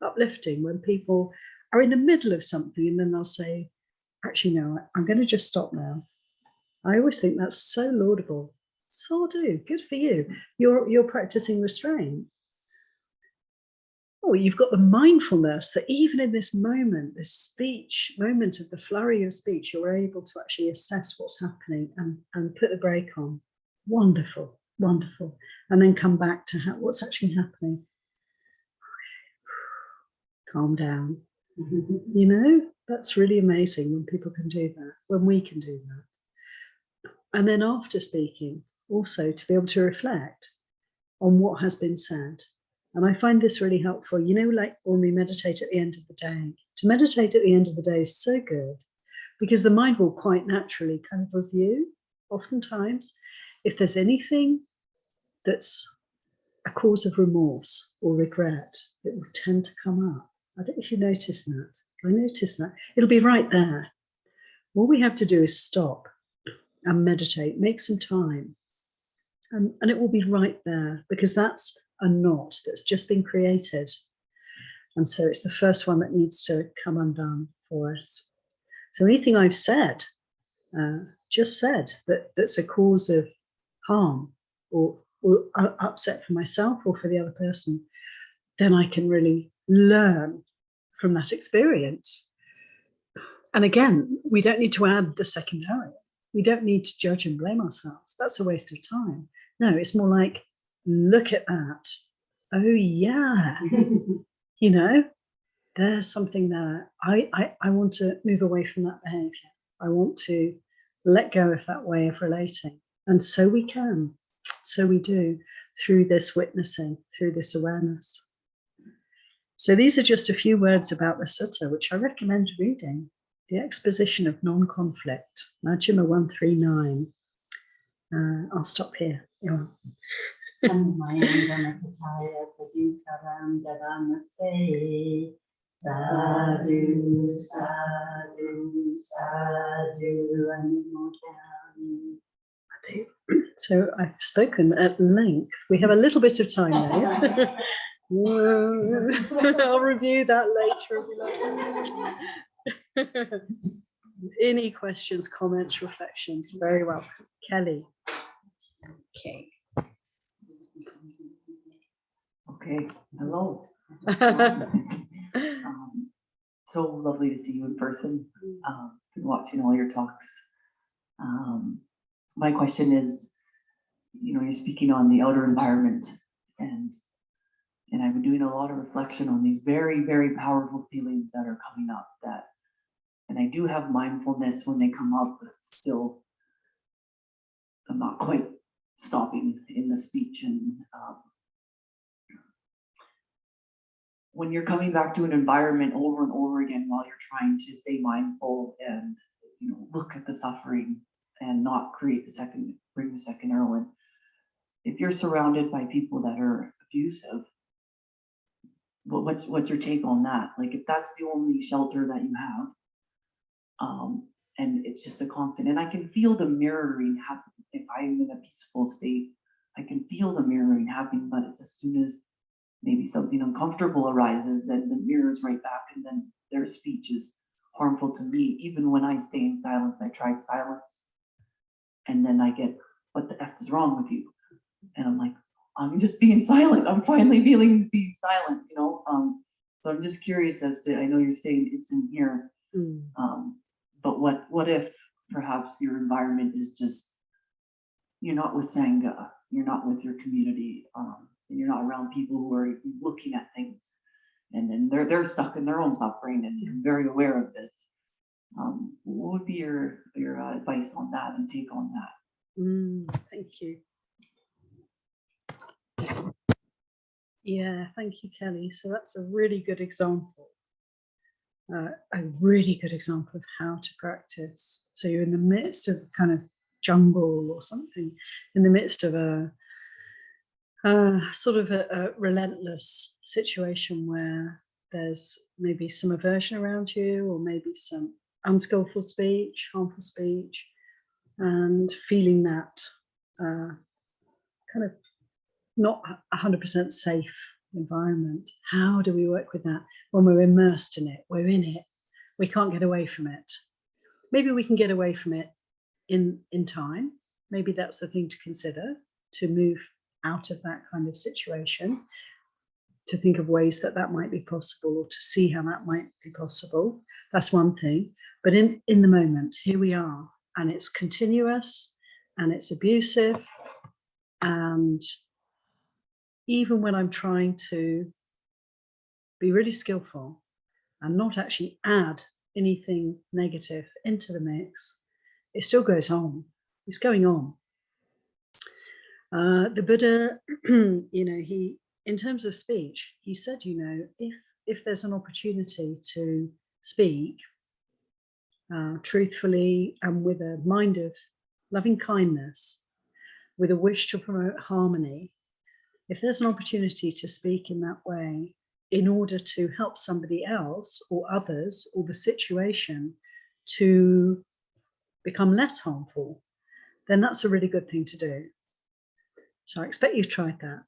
uplifting when people are in the middle of something and then they'll say, actually, no, I'm going to just stop now. I always think that's so laudable. So do. Good for you. You're practicing restraint. Oh, you've got the mindfulness that even in this moment, this speech, moment of the flurry of speech, you're able to actually assess what's happening and put the brake on. Wonderful, wonderful. And then come back to what's actually happening. Calm down. You know, that's really amazing when people can do that, when we can do that. And then after speaking, also to be able to reflect on what has been said. And I find this really helpful. You know, like when we meditate at the end of the day, to meditate at the end of the day is so good because the mind will quite naturally kind of review, oftentimes, if there's anything that's a cause of remorse or regret, it will tend to come up. I don't know if you notice that. I notice that. It'll be right there. All we have to do is stop and meditate, make some time, and it will be right there because that's a knot that's just been created. And so it's the first one that needs to come undone for us. So anything I've said, just said, that's a cause of harm or upset for myself or for the other person, then I can really learn from that experience. And again, we don't need to add the second area. We don't need to judge and blame ourselves. That's a waste of time. No, it's more like, look at that. Oh, yeah. You know, there's something there. I want to move away from that behavior. I want to let go of that way of relating. And so we can. So we do through this witnessing, through this awareness. So these are just a few words about the sutta, which I recommend reading. The Exposition of Non-Conflict, Majjhima 139. I'll stop here. Yeah. Sadhu, sadhu, sadhu, so I've spoken at length. We have a little bit of time now. I'll review that later. Any questions, comments, reflections? Very well. Kelly. Okay, hello. So lovely to see you in person. Been watching all your talks. My question is, you know, you're speaking on the outer environment, and I've been doing a lot of reflection on these very, very powerful feelings that are coming up. And I do have mindfulness when they come up, but it's still, I'm not quite stopping in the speech. And when you're coming back to an environment over and over again while you're trying to stay mindful and, you know, look at the suffering and not bring the second arrow in. If you're surrounded by people that are abusive, what's your take on that? Like, if that's the only shelter that you have, and it's just a constant, and I can feel the mirroring happen. If I'm in a peaceful state, I can feel the mirroring happening, but it's as soon as maybe something uncomfortable arises, then the mirror's right back, and then their speech is harmful to me. Even when I stay in silence, I tried silence, and then I get, what the F is wrong with you? And I'm like, I'm just being silent. I'm finally feeling being silent, you know? So I'm just curious as to, I know you're saying it's in here, but what if perhaps your environment is just, you're not with Sangha, you're not with your community, and you're not around people who are looking at things, and then they're stuck in their own suffering, and you're very aware of this. What would be your advice on that and take on that? Thank you. Yeah, thank you, Kelly. So that's a really good example. A really good example of how to practice. So you're in the midst of kind of jungle or something, in the midst of a sort of a relentless situation where there's maybe some aversion around you, or maybe some unskillful speech, harmful speech, and feeling that kind of not 100% safe environment. How do we work with that when we're immersed in it? We're in it. We can't get away from it. Maybe we can get away from it in time. Maybe that's the thing to consider, to move out of that kind of situation, to think of ways that that might be possible, or to see how that might be possible. That's one thing. But in the moment, here we are, and it's continuous, and it's abusive, and even when I'm trying to be really skillful and not actually add anything negative into the mix, it still goes on. It's going on. The Buddha, he, in terms of speech, he said, if there's an opportunity to speak truthfully and with a mind of loving kindness, with a wish to promote harmony, if there's an opportunity to speak in that way in order to help somebody else or others or the situation to become less harmful, then that's a really good thing to do. So I expect you've tried that.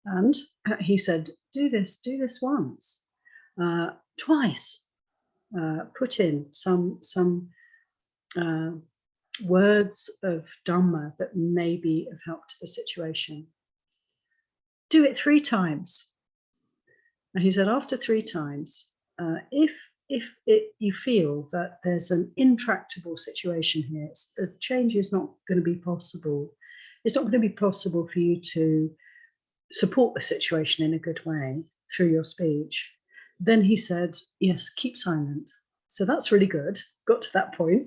And he said, do this once, twice, put in some words of Dhamma that may be of help to the situation. Do it 3 times. And he said, after 3 times, if you feel that there's an intractable situation here, the change is not going to be possible. It's not going to be possible for you to support the situation in a good way through your speech. Then he said, yes, keep silent. So that's really good. Got to that point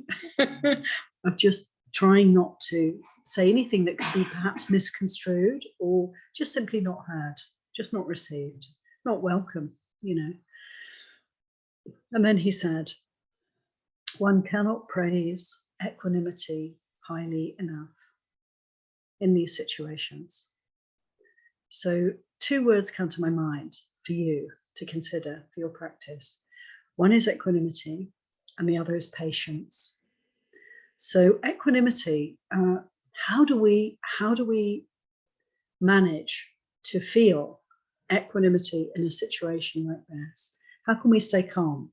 of just trying not to say anything that could be perhaps misconstrued, or just simply not heard, just not received, not welcome, And then he said, one cannot praise equanimity highly enough in these situations. So 2 words come to my mind for you to consider for your practice. One is equanimity, and the other is patience. So equanimity, how do we manage to feel equanimity in a situation like this? How can we stay calm?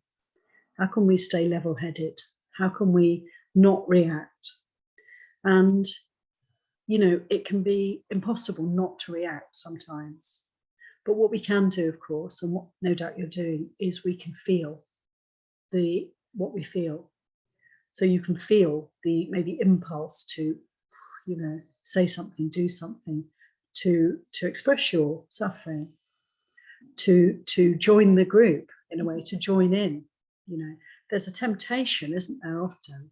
How can we stay level-headed? How can we not react? And, it can be impossible not to react sometimes. But what we can do, of course, and what no doubt you're doing, is we can feel what we feel. So you can feel the maybe impulse to, say something, do something, to express your suffering, to join the group in a way, to join in. There's a temptation, isn't there, often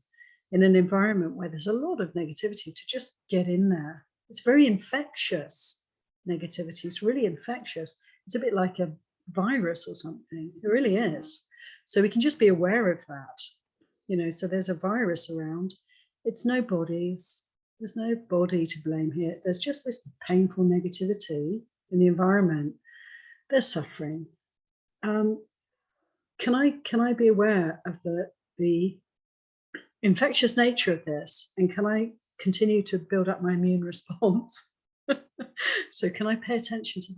in an environment where there's a lot of negativity, to just get in there. It's very infectious. Negativity is really infectious. It's a bit like a virus or something. It really is. So we can just be aware of that. So there's a virus around. It's nobody's. There's no body to blame here. There's just this painful negativity in the environment. There's suffering. Can I be aware of the infectious nature of this, and can I continue to build up my immune response? So can I pay attention to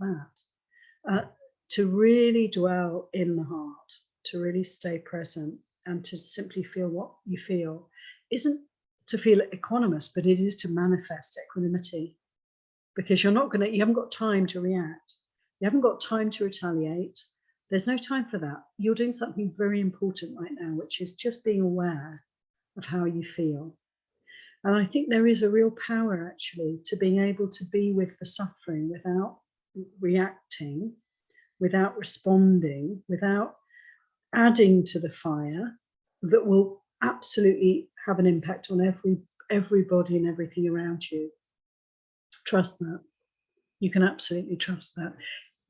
that? To really dwell in the heart, to really stay present, and to simply feel what you feel, isn't to feel equanimous, but it is to manifest equanimity, because you haven't got time to react. You haven't got time to retaliate. There's no time for that. You're doing something very important right now, which is just being aware of how you feel. And I think there is a real power, actually, to being able to be with the suffering without reacting, without responding, without adding to the fire, that will absolutely have an impact on everybody and everything around you. Trust that. You can absolutely trust that,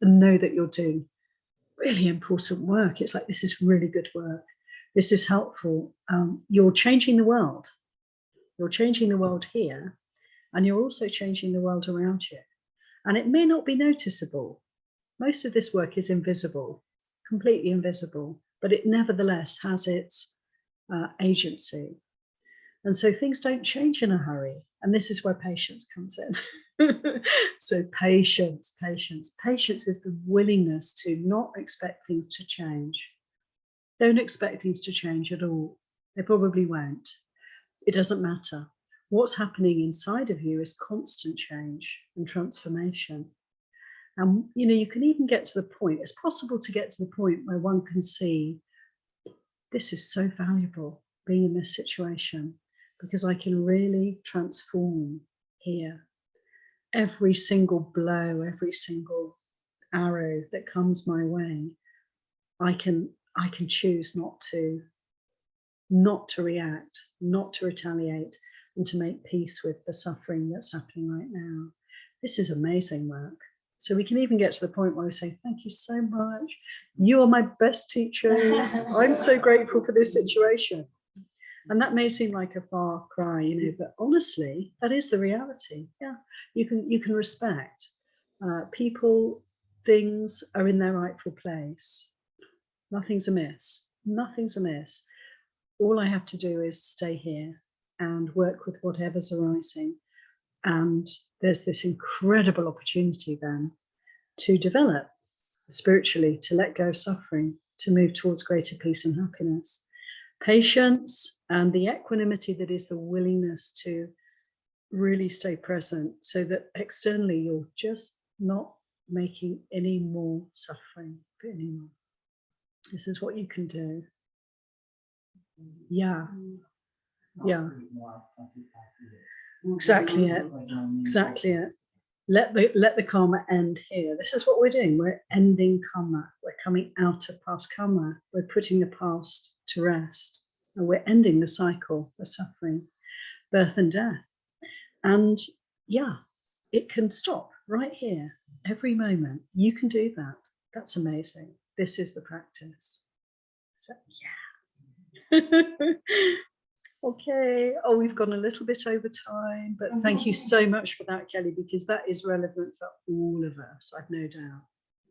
and know that you're doing really important work. It's like, this is really good work. This is helpful. You're changing the world. You're changing the world here. and you're also changing the world around you. And it may not be noticeable. Most of this work is invisible, completely invisible, but it nevertheless has its agency. And so things don't change in a hurry. And this is where patience comes in. So patience is the willingness to not expect things to change. Don't expect things to change at all. They probably won't. It doesn't matter. What's happening inside of you is constant change and transformation. And you can even get to the point, it's possible to get to the point where one can see, this is so valuable being in this situation, because I can really transform here. Every single blow, every single arrow that comes my way, I can choose not to react, not to retaliate, and to make peace with the suffering that's happening right now. This is amazing work. So we can even get to the point where we say, thank you so much. You are my best teachers. I'm so grateful for this situation. And that may seem like a far cry, but honestly, that is the reality. Yeah, you can respect people, things are in their rightful place. Nothing's amiss. Nothing's amiss. All I have to do is stay here and work with whatever's arising. And there's this incredible opportunity then to develop spiritually, to let go of suffering, to move towards greater peace and happiness. Patience and the equanimity that is the willingness to really stay present, so that externally you're just not making any more suffering for anyone. This is what you can do. Yeah. Yeah. Exactly it. Exactly it. Let the karma end here. This is what we're doing. We're ending karma. We're coming out of past karma. We're putting the past to rest. And we're ending the cycle of suffering, birth and death. And yeah, it can stop right here, every moment. You can do that. That's amazing. This is the practice. So yeah. Okay. Oh, we've gone a little bit over time, but thank you so much for that, Kelly, because that is relevant for all of us. I've no doubt.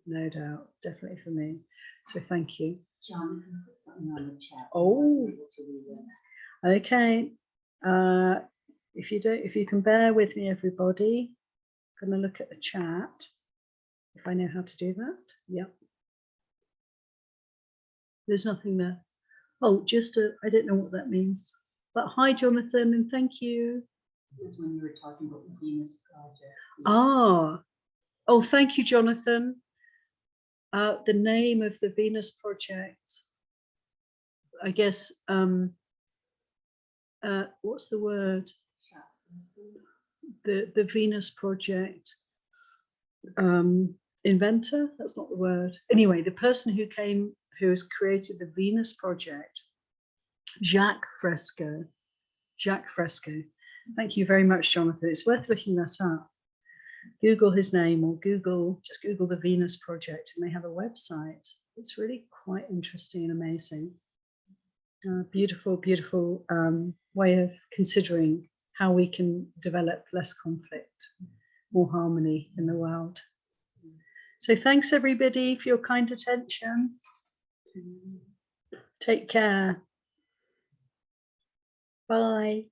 No doubt. Definitely for me. So thank you. John, can put something on the chat. Oh, okay. If you can bear with me, everybody, I'm going to look at the chat. If I know how to do that. Yep. There's nothing there. Oh, I don't know what that means. But hi, Jonathan, and thank you. That's when you were talking about the Venus project. Oh, thank you, Jonathan. The name of the Venus project, I guess, what's the word? The Venus project inventor, that's not the word. Anyway, the person who has created the Venus project, Jacques Fresco. Thank you very much, Jonathan. It's worth looking that up. Google his name, or just Google the Venus project, and they have a website. It's really quite interesting and amazing. Beautiful, beautiful way of considering how we can develop less conflict, more harmony in the world. So thanks everybody for your kind attention. Take care. Bye.